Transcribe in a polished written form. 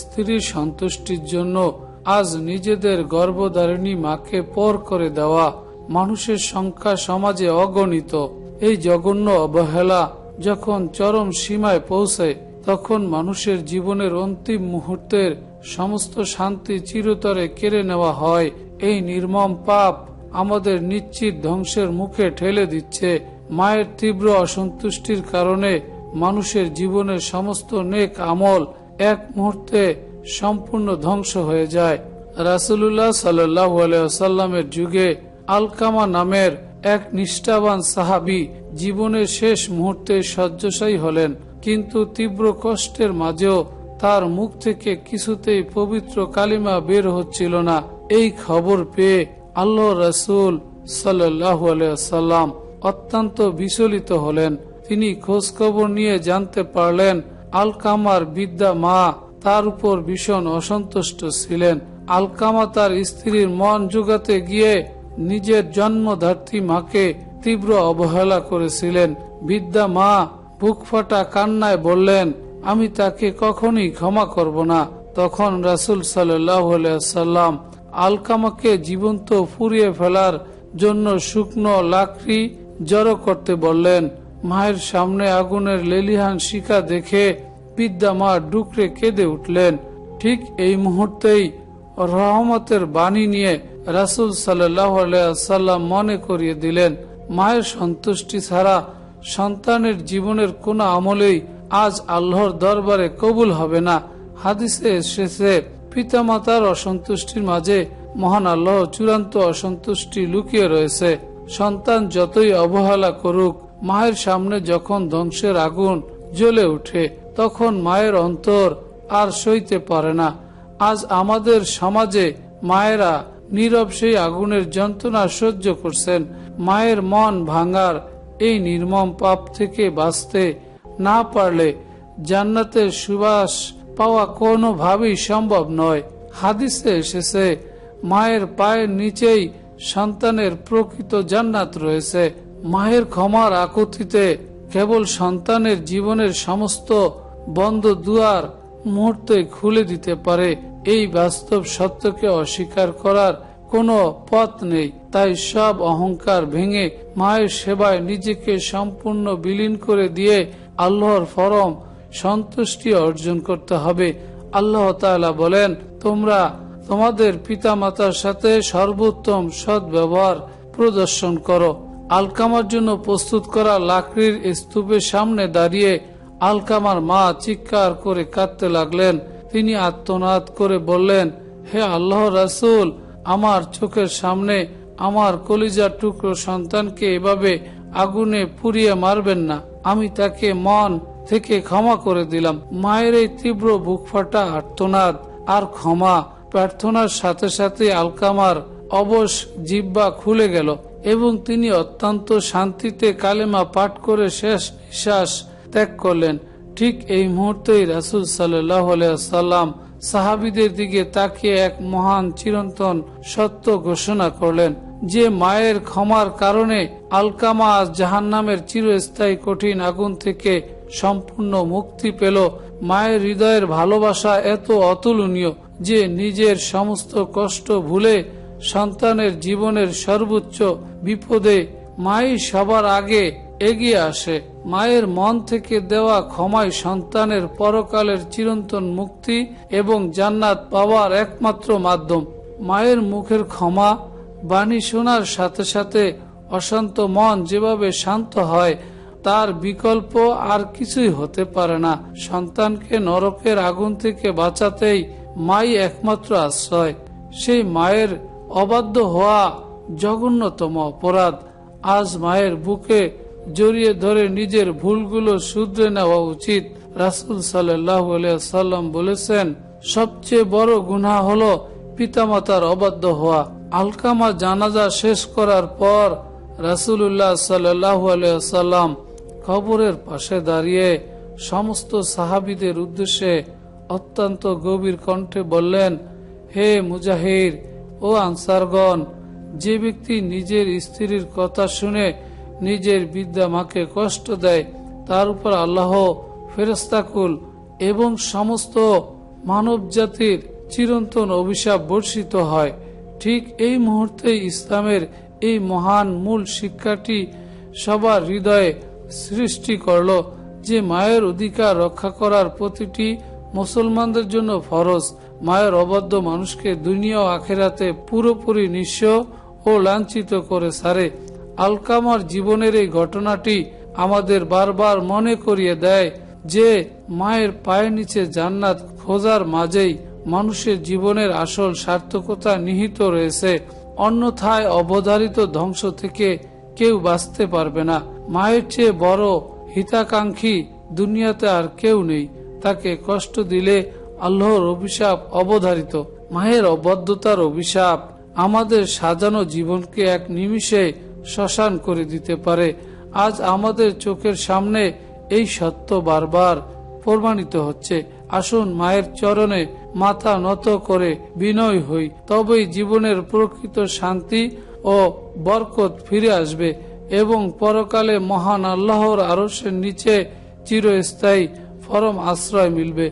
স্ত্রীর সন্তুষ্টির জন্য আজ নিজেদের গর্ভধারিণী মাকে পর করে দেওয়া মানুষের সংখ্যা সমাজে অগণিত। এই জঘন্য অবহেলা যখন চরম সীমায় পৌঁছায় তখন মানুষের জীবনের অন্তিম মুহূর্তের সমস্ত শান্তি চিরতরে কেড়ে নেওয়া হয়। এই নির্মম পাপ আমাদের নিশ্চিত ধ্বংসের মুখে ঠেলে দিচ্ছে। মায়ের তীব্র অসন্তুষ্টির কারণে মানুষের জীবনের সমস্ত নেক আমল এক মুহূর্তে সম্পূর্ণ ধ্বংস হয়ে যায়। রাসূলুল্লাহ সাল্লাল্লাহু আলাইহি ওয়াসাল্লামের যুগে আলকামা নামের এক নিষ্ঠাবান সাহাবী জীবনের শেষ মুহূর্তে শয্যাশায়ী হলেন, কিন্তু তীব্র কষ্টের মাঝেও তার মুখ থেকে কিছুতেই পবিত্র কালিমা বের হচ্ছিল না। এই খবর পেয়ে আল্লাহ রাসূল সাল্লাল্লাহু আলাইহি ওয়াসাল্লাম অত্যন্ত বিচলিত হলেন। তিনি খোঁজ খবর নিয়ে জানতে পারলেন আলকামার বৃদ্ধা মা তার উপর ভীষণ অসন্তুষ্ট ছিলেন। আলকামা তার স্ত্রীর মন জোগাতে গিয়ে নিজের জন্মধাত্রী মাকে তীব্র অবহেলা করেছিলেন। বৃদ্ধা মা বুক ফাটা কান্নায় বললেন, আমি তাকে কখনই ক্ষমা করব না। তখন রাসূল সাল্লাল্লাহু আলাইহি ওয়াসাল্লাম আলকামাকে জীবন্ত পুড়িয়ে ফেলার জন্য শুকনো লাকড়ি জড়ো করতে বললেন। মায়ের সামনে আগুনের লেলিহান শিখা দেখে বৃদ্ধা মা ডুকরে কেঁদে উঠলেন। ঠিক এই মুহূর্তেই রহমতের বাণী নিয়ে রাসূল সাল্লাল্লাহু আলাইহি ওয়াসাল্লাম মনে করিয়ে দিলেন, মায়ের সন্তুষ্টি ছাড়া সন্তানের জীবনের কোনো আমলেই আজ আল্লাহর দরবারে কবুল হবে না। হাদিসে এসেছে, পিতামাতার অসন্তুষ্টির মাঝে মহান আল্লাহর চূড়ান্ত অসন্তুষ্টি লুকিয়ে রয়েছে। সন্তান যতই অবহেলা করুক, মায়ের সামনে যখন ধ্বংসের আগুন জ্বলে ওঠে তখন মায়ের অন্তর আর সইতে পারে না। আজ আমাদের সমাজে মায়েরা নীরব সেই আগুনের যন্ত্রণা সহ্য করছেন। মায়ের মন ভাঙার এই নির্মম পাপ থেকে বাঁচতে না পারলে জান্নাতের সুবাস পাওয়া কোনোভাবেই সম্ভব নয়। হাদিসে এসেছে, মায়ের পায়ের নিচেই সন্তানের প্রকৃত জান্নাত রয়েছে। মায়ের ক্ষমার আকুতিতে কেবল সন্তানের জীবনের সমস্ত বন্ধ দুয়ার মুহূর্তে খুলে দিতে পারে। এই বাস্তব সত্যকে অস্বীকার করার কোনো পথ নেই। তাই সব অহংকার ভেঙে মায়ের সেবায় নিজেকে সম্পূর্ণ বিলীন করে দিয়ে আল্লাহর পরম সন্তুষ্টি অর্জন করতে হবে। আল্লাহ তাআলা বলেন, তোমরা তোমাদের পিতামাতার সাথে সর্বোত্তম সদ্ব্যবহার প্রদর্শন করো। আলকামার জন্য প্রস্তুত করা লাকড়ির স্তূপের সামনে দাঁড়িয়ে আলকামার মা চিৎকার করে কাঁদতে লাগলেন। তিনি আর্তনাদ করে বললেন, হে আল্লাহর রাসূল, আমার চোখের সামনে আমার কলিজার টুকরো সন্তানকে এভাবে আগুনে পুড়িয়ে মারবেন না। আমি তাকে মন থেকে ক্ষমা করে দিলাম। মায়ের এই তীব্র বুকফাটা আর্তনাদ আর ক্ষমা প্রার্থনার সাথে সাথে আলকামার অবশ জিহ্বা খুলে গেল এবং তিনি অত্যন্ত শান্তিতে কালেমা পাঠ করে শেষ নিঃশ্বাস ত্যাগ করলেন। ঠিক এই মুহূর্তেই রাসূল সাল্লাল্লাহু আলাইহি ওয়াসাল্লাম সাহাবীদের দিকে তাকিয়ে এক মহান চিরন্তন সত্য ঘোষণা করলেন যে মায়ের ক্ষমার কারণে আলকামা আজ জাহান্নামের চিরস্থায়ী কঠিন আগুন থেকে সম্পূর্ণ মুক্তি পেল। মায়ের হৃদয়ের ভালোবাসা এত অতুলনীয় যে নিজের সমস্ত কষ্ট ভুলে সন্তানের জীবনের সর্বোচ্চ বিপদে মাই সবার আগে এগিয়ে আসে। মায়ের মন থেকে দেওয়া ক্ষমাই সন্তানের পরকালের চিরন্তন মুক্তি এবং জান্নাত পাওয়ার একমাত্র মাধ্যম। মায়ের মুখের ক্ষমা বাণী শোনার সাথে সাথে অশান্ত মন যেভাবে শান্ত হয় তার বিকল্প আর কিছুই হতে পারে না। সন্তানকে নরকের আগুন থেকে বাঁচাতেই মাই একমাত্র আশ্রয়। সেই মায়ের অবাধ্য হওয়া জঘন্যতম অপরাধ। আজ মায়ের বুকে জড়িয়ে ধরে নিজের ভুলগুলো শুধরে নেওয়া উচিত। রাসূল সাল্লাল্লাহু আলাইহি ওয়াসাল্লাম বলেছেন, সবচেয়ে বড় গুনাহ হলো পিতামাতার অবাধ্য হওয়া। আলকামা জানাজা শেষ করার পর রাসূলুল্লাহ সাল্লাল্লাহু আলাইহি ওয়াসাল্লাম কবরের পাশে দাঁড়িয়ে সমস্ত সাহাবীদের উদ্দেশ্যে অত্যন্ত গভীর কণ্ঠে বললেন, হে মুজাহির ও আনসারগণ, যে ব্যক্তি নিজের স্ত্রীর কথা শুনে নিজের বৃদ্ধা মাকে কষ্ট দেয় তার উপর আল্লাহ, ফেরেশতাকুল এবং সমস্ত মানব জাতির চিরন্তন অভিশাপ বর্ষিত হয়। ঠিক এই মুহূর্তে ইসলামের এই মহান মূল শিক্ষাটি সবার হৃদয়ে সৃষ্টি করল যে মায়ের অধিকার রক্ষা করার প্রতিটি মুসলমানদের জন্য ফরজ। মায়ের অবাধ্য মানুষকে দুনিয়া ও আখেরাতে পুরোপুরি নিঃস্ব ও লাঞ্ছিত করে ছাড়ে। আলকামার জীবনের এই ঘটনাটি আমাদের বারবার মনে করিয়ে দেয় যে মায়ের পায়ের নিচে জান্নাত খোঁজার মাঝেই মানুষের জীবনের আসল সার্থকতা নিহিত রয়েছে। অন্যথায় অবধারিত ধ্বংস থেকে কেউ বাঁচতে পারবে না। মায়ের চেয়ে বড় হিতাকাঙ্ক্ষী দুনিয়াতে আর কেউ নেই। তাকে কষ্ট দিলে আল্লাহর অভিশাপ অবধারিত। মায়ের অবাধ্যতার অভিশাপ আমাদের সাজানো জীবনকে এক নিমিষে শ্মশান করে দিতে পারে। আজ আমাদের চোখের সামনে এই সত্য বারবার প্রমাণিত হচ্ছে। আসুন মায়ের চরণে মাথা নত করে বিনয় হই, তবেই জীবনের প্রকৃত শান্তি ও বরকত ফিরে আসবে এবং পরকালে মহান আল্লাহর আরশের নিচে চিরস্থায়ী পরম আশ্রয় মিলবে।